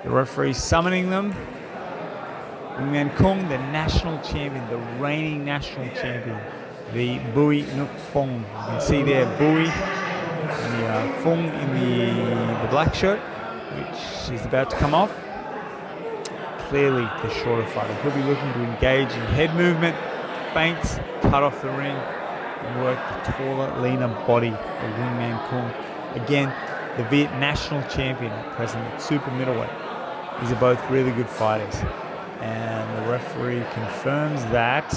The referee summoning them. Nguyen Manh Cuong, the national champion, the reigning national champion, the Bui Ngoc Phung. You can see there Bui and the Phung in the black shirt, which is about to come off. Clearly the shorter fighter. He'll be looking to engage in head movement, feints, cut off the ring, and work the taller, leaner body of Nguyen Manh Cuong. Again, the Viet national champion at present at super middleweight. These are both really good fighters. And the referee confirms that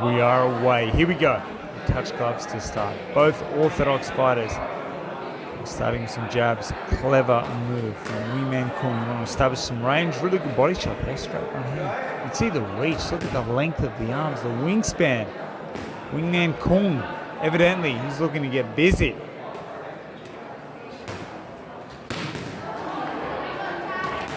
we are away. Here we go. Touch gloves to start. Both orthodox fighters. Starting with some jabs. Clever move from Nguyen Manh Cuong. You want to establish some range. Really good body shot there. Straight on here. You can see the reach. Look at the length of the arms. The wingspan. Nguyen Manh Cuong. Evidently, he's looking to get busy.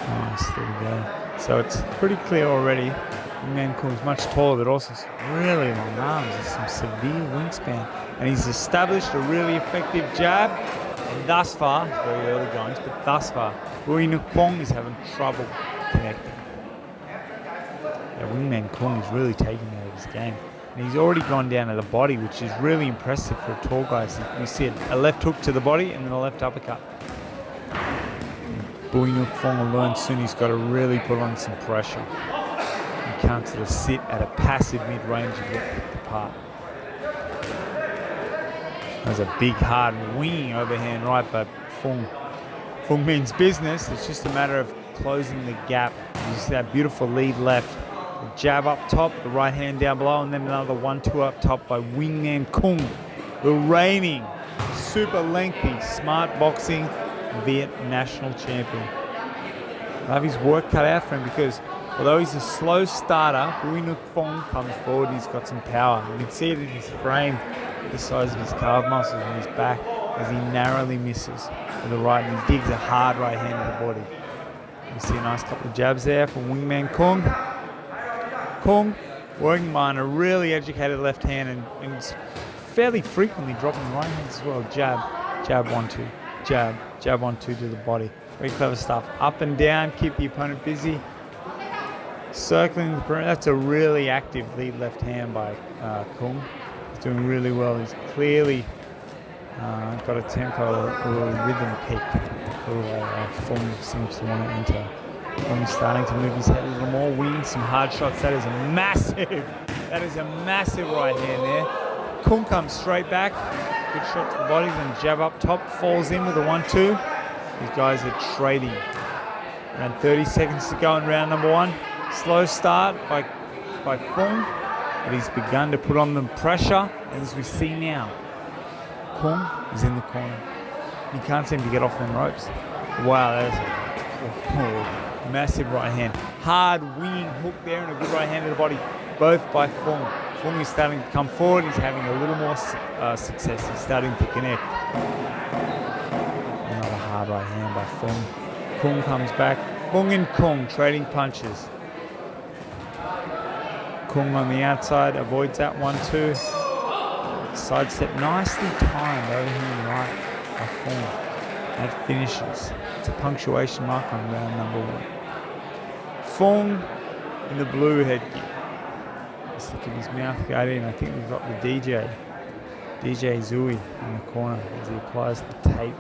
Nice. There we go. So it's pretty clear already. Nguyen Manh Cuong is much taller, but also really long arms. There's some severe wingspan. And he's established a really effective jab. And thus far, very early goings, but thus far, Bui Ngoc Phung is having trouble connecting. Nguyen Manh Cuong is really taking out of his game. And he's already gone down to the body, which is really impressive for a tall guy. So you see a left hook to the body and then a left uppercut. Bui Ngoc Phung will learn soon he's got to really put on some pressure. You can't sort of sit at a passive mid-range and get picked apart. There's a big, hard winging overhand right by Phung. Phung means business. It's just a matter of closing the gap. You see that beautiful lead left. The jab up top, the right hand down below, and then another 1-2 up top by Nguyen Manh Cuong, the reigning, super lengthy, smart boxing Viet national champion. I have his work cut out for him because although he's a slow starter, Bui Ngoc Phung comes forward, he's got some power. You can see it in his frame, the size of his calf muscles and his back as he narrowly misses with the right and he digs a hard right hand to the body. You see a nice couple of jabs there from Nguyen Manh Cuong. Cuong working behind a really educated left hand and fairly frequently dropping the right hand as well. Jab, jab, 1-2, jab, jab, 1-2 to the body. Very clever stuff. Up and down, keep the opponent busy. Circling the perimeter. That's a really active lead left hand by Cuong. He's doing really well. He's clearly got a tempo, a little rhythm kick. Phung seems to want to enter. Phung's starting to move his head a little more, winging some hard shots. That is a massive right hand there. Cuong comes straight back. Good shot to the body, then jab up top, falls in with a 1-2. These guys are trading. Around 30 seconds to go in round number 1. Slow start by Phung, but he's begun to put on them pressure, and as we see now, Cuong is in the corner. He can't seem to get off them ropes. Wow, that is a massive right hand. Hard winging hook there and a good right hand to the body, both by Phung. Phung is starting to come forward. He's having a little more success. He's starting to connect. Another hard right hand by Phung. Cuong comes back. Phung and Cuong trading punches. Cuong on the outside avoids that 1-2. Sidestep nicely timed over here right by Phung. That finishes. It's a punctuation mark on round number 1. Phung in the blue headgear. Let's look at his mouth guard in. I think we've got the DJ Zui in the corner as he applies the tape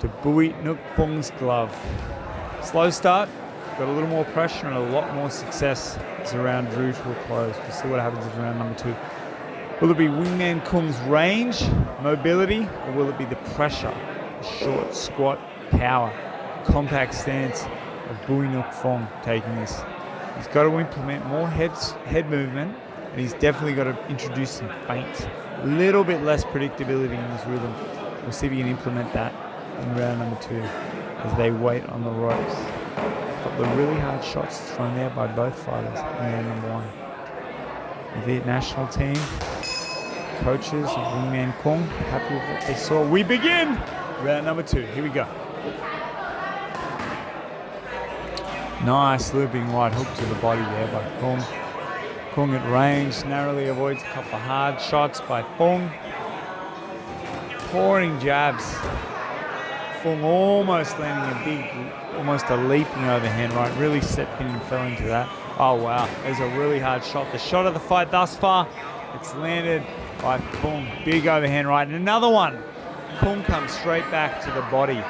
to Bui Ngoc Phung's glove. Slow start, got a little more pressure and a lot more success as the round drew to a close. We'll see what happens in round number 2. Will it be Nguyen Manh Cuong's range, mobility, or will it be the pressure, the short, squat, power, compact stance of Bui Ngoc Phung taking this? He's got to implement more head movement, and he's definitely got to introduce some feints. A little bit less predictability in his rhythm. We'll see if he can implement that in round number 2 as they wait on the ropes. A couple of really hard shots thrown there by both fighters in round number 1. The Viet national team, coaches of Nguyen Manh Cuong, happy with what they saw. We begin round number 2. Here we go. Nice looping right hook to the body there by Cuong. Cuong at range, narrowly avoids a couple of hard shots by Phung. Pouring jabs Phung almost landing a big, almost a leaping overhand right. Really stepped in and fell into that. Oh, wow. There's a really hard shot. The shot of the fight thus far. It's landed by Phung. Big overhand right. And another one. Cuong comes straight back to the body.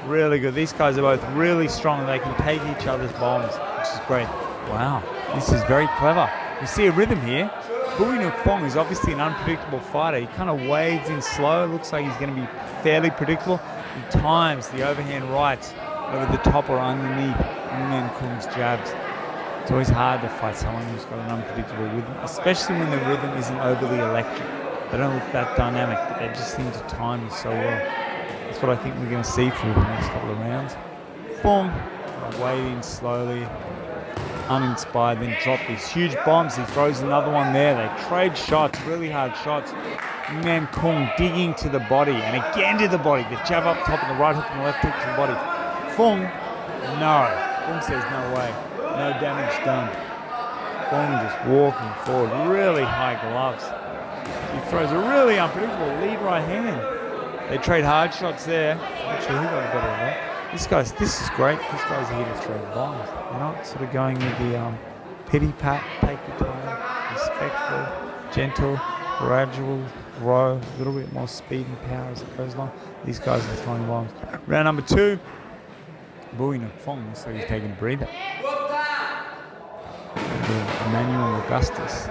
Really good. These guys are both really strong. They can take each other's bombs, which is great. Wow. This is very clever. You see a rhythm here. Bui Ngoc Phung is obviously an unpredictable fighter. He kind of wades in slow. It looks like he's going to be fairly predictable. He times the overhand rights over the top or underneath Nguyen Manh Cuong's jabs. It's always hard to fight someone who's got an unpredictable rhythm, especially when the rhythm isn't overly electric. They don't look that dynamic, but they just seem to time it so well. That's what I think we're going to see through the next couple of rounds. Phung wade in slowly, uninspired, then drop these huge bombs. He throws another one there. They trade shots, really hard shots. Nguyen Manh Cuong digging to the body, and again to the body. The jab up top and the right hook and the left hook to the body. Phung, no. Phung says no way. No damage done. Phung just walking forward, really high gloves. He throws a really unpredictable lead right hand. They trade hard shots there. Not sure who got the better of that. This is great. This guy's here to trade bombs. They're not sort of going with the pity pat, take your time, respectful, gentle, gradual, row, a little bit more speed and power as it goes along. These guys are throwing bombs. Round number 2. Bui Ngoc Phung looks like he's taking a breather. Emmanuel Augustus.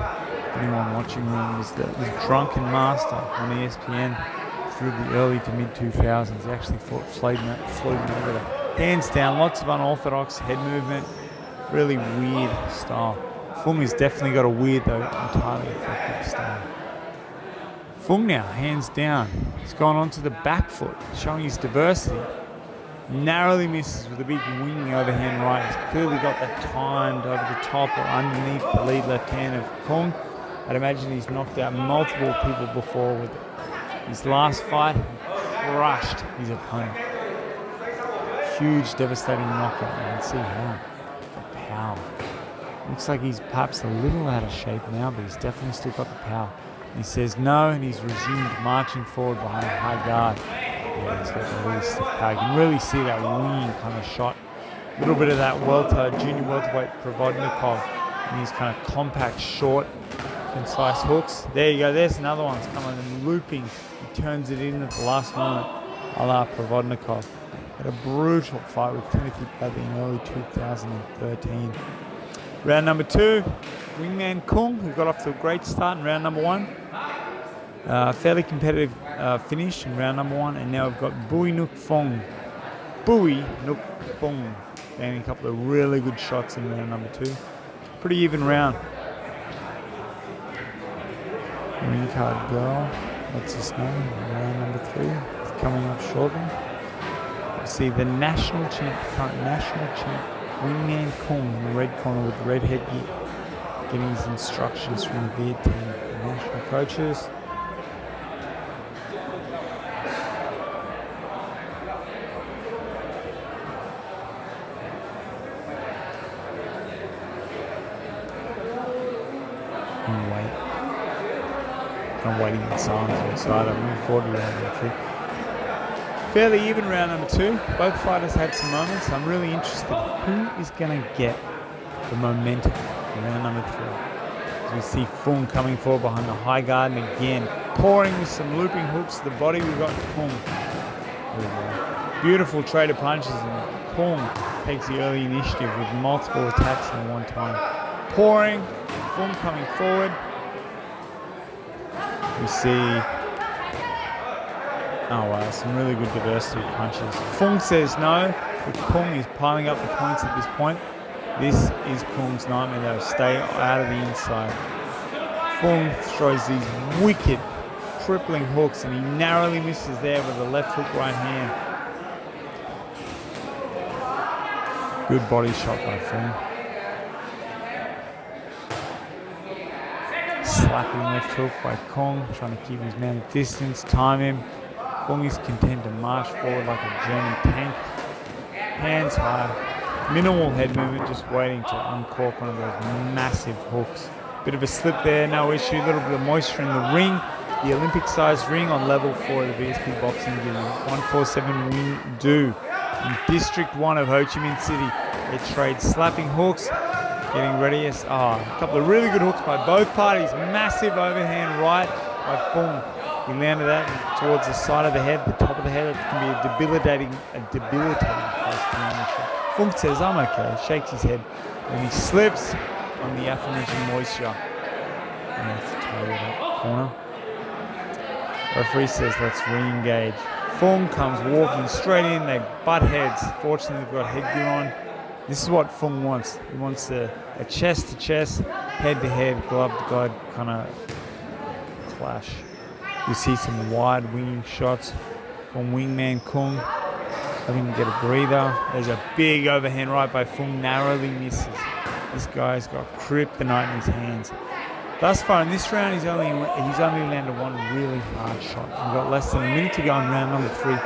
Anyone watching him was the drunken master on ESPN through the early to mid 2000s. He actually fought Floyd Mayweather. Hands down, lots of unorthodox head movement, really weird style. Phung has definitely got a weird though entirely effective style. Phung now, hands down. He's gone onto the back foot, showing his diversity. Narrowly misses with a big winging overhand right. He's clearly got that timed over the top or underneath the lead left hand of Cuong. I'd imagine he's knocked out multiple people before with it. His last fight, he crushed his opponent. Huge, devastating knockout. You can see how. The power. Looks like he's perhaps a little out of shape now, but he's definitely still got the power. He says no, and he's resumed marching forward behind a high guard. Yeah, he's got a really stiff power. You can really see that winging kind of shot. A little bit of that junior welterweight Provodnikov, and these kind of compact, short, concise hooks. There you go. There's another one. It's coming and looping. He turns it in at the last moment, a la Provodnikov. Had a brutal fight with Timothy Bradley in early 2013. Round number 2, Nguyen Manh Cuong, who got off to a great start in round number 1. Fairly competitive finish in round number 1, and now we've got Bui Ngoc Phung. Bui Ngoc Phung, landing a couple of really good shots in round number 2. Pretty even round. Green card girl, what's his name? Round number 3, it's coming up shortly. You see the national champ, current national champ, Nguyen Manh Cuong in the red corner with the red headgear, getting his instructions from the Viet team, the national coaches. And wait. I'm waiting in silence inside. I'm moving forward to round number 3. Fairly even round number 2. Both fighters had some moments. I'm really interested. Who is going to get the momentum in round number 3? As we see Phung coming forward behind the high guard, and again pouring with some looping hooks to the body. We've got Phung. Beautiful trade of punches, and Phung takes the early initiative with multiple attacks in one time. Pouring, Phung coming forward. We see, oh wow, some really good diversity of punches. Phung says no, but Cuong is piling up the points at this point. This is Cuong's nightmare though, stay out of the inside. Phung throws these wicked, crippling hooks, and he narrowly misses there with the left hook right hand. Good body shot by Phung. Slapping left hook by Cuong, trying to keep his man at distance, time him. Cuong is content to march forward like a German tank. Hands high, minimal head movement, just waiting to uncork one of those massive hooks. Bit of a slip there, no issue, a little bit of moisture in the ring. the Olympic-sized ring on level 4 of the VSP boxing gym. 147 Wing Do in District 1 of Ho Chi Minh City. They trade slapping hooks, getting ready. A couple of really good hooks by both parties. Massive overhand right by Phung. He landed that towards the side of the head, the top of the head. It can be a debilitating place to land the shot. Phung says, I'm okay, shakes his head, and he slips on the aforementioned moisture. And that's the toe of that corner. Referee says, let's re-engage. Phung comes walking straight in, they butt heads. Fortunately, they've got headgear on. This is what Phung wants. He wants a chest-to-chest, head-to-head, glove-to-glove kind of clash. You see some wide winging shots from Nguyen Manh Cuong. Letting him get a breather. There's a big overhand right by Phung, narrowly misses. This guy's got kryptonite in his hands. Thus far in this round, he's only landed one really hard shot. We've got less than a minute to go in round number 3.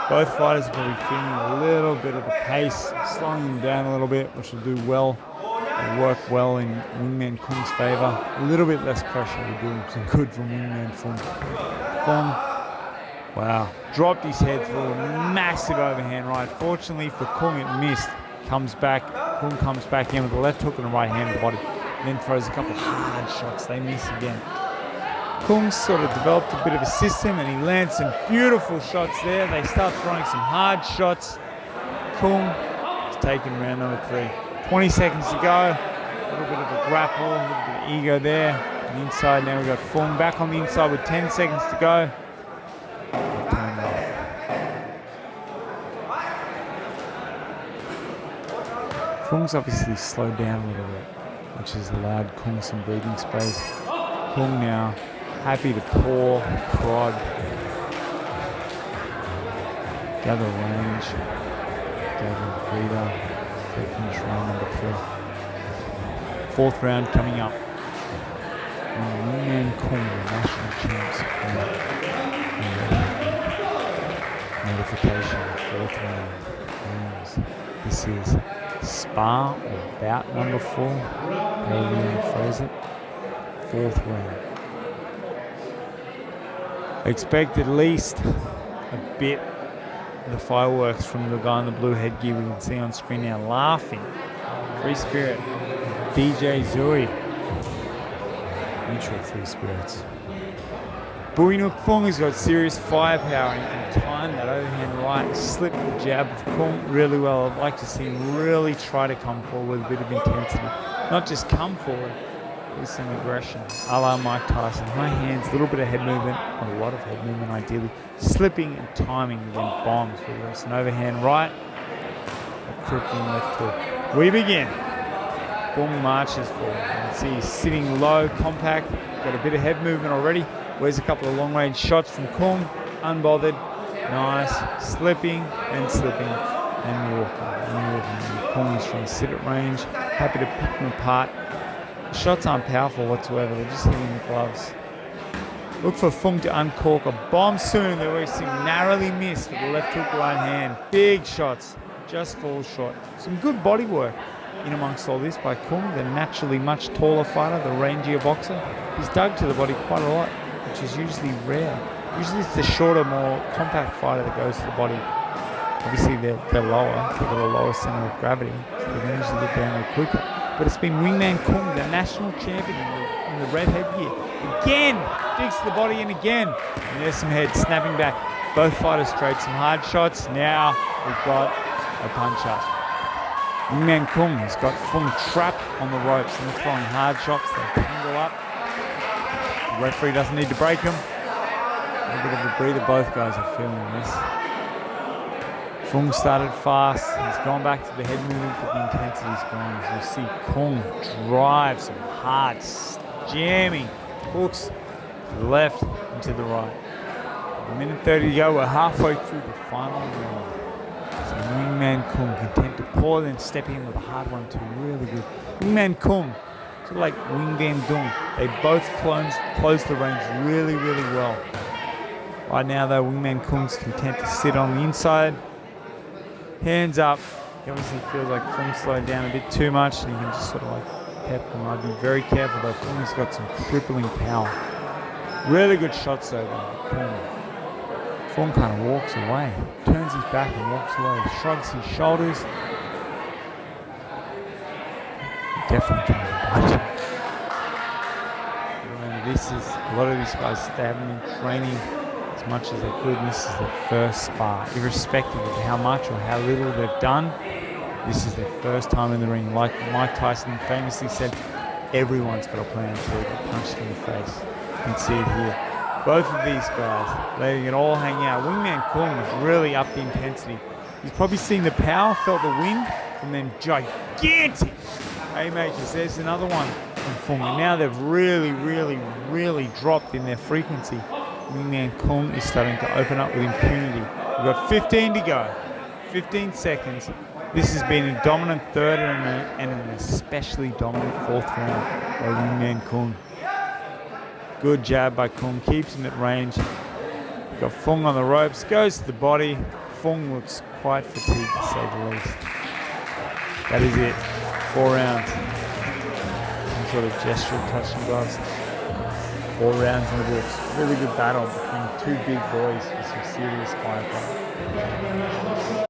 Both fighters are probably feeling a little bit of the pace, slowing them down a little bit, which will do well. It'll work well in Nguyen Manh Cuong's favour. A little bit less pressure will do some good from Nguyen Manh Cuong. Phung, wow, dropped his head through a massive overhand right. Fortunately for Cuong, it missed. Cuong comes back in with the left hook and the right hand of the body. And then throws a couple of hard shots. They miss again. Cuong sort of developed a bit of a system and he lands some beautiful shots there. They start throwing some hard shots. Cuong is taking round number 3. 20 seconds to go. A little bit of a grapple, a little bit of ego there. On the inside now we've got Phung back on the inside with 10 seconds to go. Phung's obviously slowed down a little bit, which has allowed Cuong some breathing space. Cuong now happy to pour, prod, gather range, gather breather. Finish round number 4. 4th round coming up. Nguyen Manh Cuong, the national champs, notification. 4th round rounds. This is Spar or bout number 4. However you want to phrase it. 4th round. Expect at least a bit the fireworks from the guy in the blue headgear we can see on screen now laughing. Free Spirit. DJ Zui. Mutual free spirits. Bui Ngoc Phung has got serious firepower and timed that overhand right, slipped the jab of Cuong really well. I'd like to see him really try to come forward with a bit of intensity. Not just come forward, with some aggression. A la Mike Tyson. High hands, a little bit of head movement, or a lot of head movement ideally. Slipping and timing then bombs. Whether it's an overhand right, a crippling left hook. We begin. Phung marches forward. You can see he's sitting low, compact, got a bit of head movement already. Where's a couple of long-range shots from Cuong, unbothered, nice, slipping and slipping and walking. Cuong is trying to sit at range, happy to pick them apart. The shots aren't powerful whatsoever, they're just hitting the gloves. Look for Phung to uncork a bomb soon. They always seem narrowly missed with the left hook right hand. Big shots, just falls short. Some good body work in amongst all this by Cuong, the naturally much taller fighter, the rangier boxer. He's dug to the body quite a lot, which is usually rare. Usually it's the shorter, more compact fighter that goes to the body. Obviously they're lower, they've got a lower center of gravity, so they can usually get down there quicker. But it's been Nguyen Manh Cuong, the national champion in the red headgear. Again, digs to the body and again. And there's some head snapping back. Both fighters trade some hard shots. Now we've got a punch-up. Nguyen Manh Cuong has got Phung trapped on the ropes and they're throwing hard shots. They tangle up. The referee doesn't need to break them. A little bit of a breather. Both guys are feeling this. Phung started fast. He's gone back to the head movement, but the intensity's gone. As you see, Cuong drive some hard, jamming hooks to the left and to the right. A minute 30 to go. We're halfway through the final round. So Nguyen Manh Cuong content to pour, then step in with a hard one too. Really good. Nguyen Manh Cuong, sort of like Nguyen Van Dung. They both close the range really, really well. Right now, though, Nguyen Manh Cuong's content to sit on the inside. Hands up. He obviously feels like Phung slowed down a bit too much and he can just sort of like pep him. I'd be very careful though. Phung's got some crippling power. Really good shots though. Phung kind of walks away, turns his back and walks away, shrugs his shoulders. Definitely trying to punch him. Remember, this is a lot of these guys, they haven't been training as much as they could, and this is their first spar. Irrespective of how much or how little they've done, this is their first time in the ring. Like Mike Tyson famously said, everyone's got a plan until they get punched in the face. You can see it here. Both of these guys letting it all hang out. Nguyen Manh Cuong has really upped the intensity. He's probably seen the power, felt the wind, and then gigantic haymakers. There's another one from Phung. And now they've really dropped in their frequency. Nguyen Manh Cuong is starting to open up with impunity. We've got 15 to go. 15 seconds. This has been a dominant third and an especially dominant fourth round by Nguyen Manh Cuong. Good jab by Cuong, keeps him at range. We've got Phung on the ropes, goes to the body. Phung looks quite fatigued to say the least. That is it. 4 rounds. Some sort of gesture, touching gloves. 4 rounds in the books. Really good battle between two big boys with some serious firepower.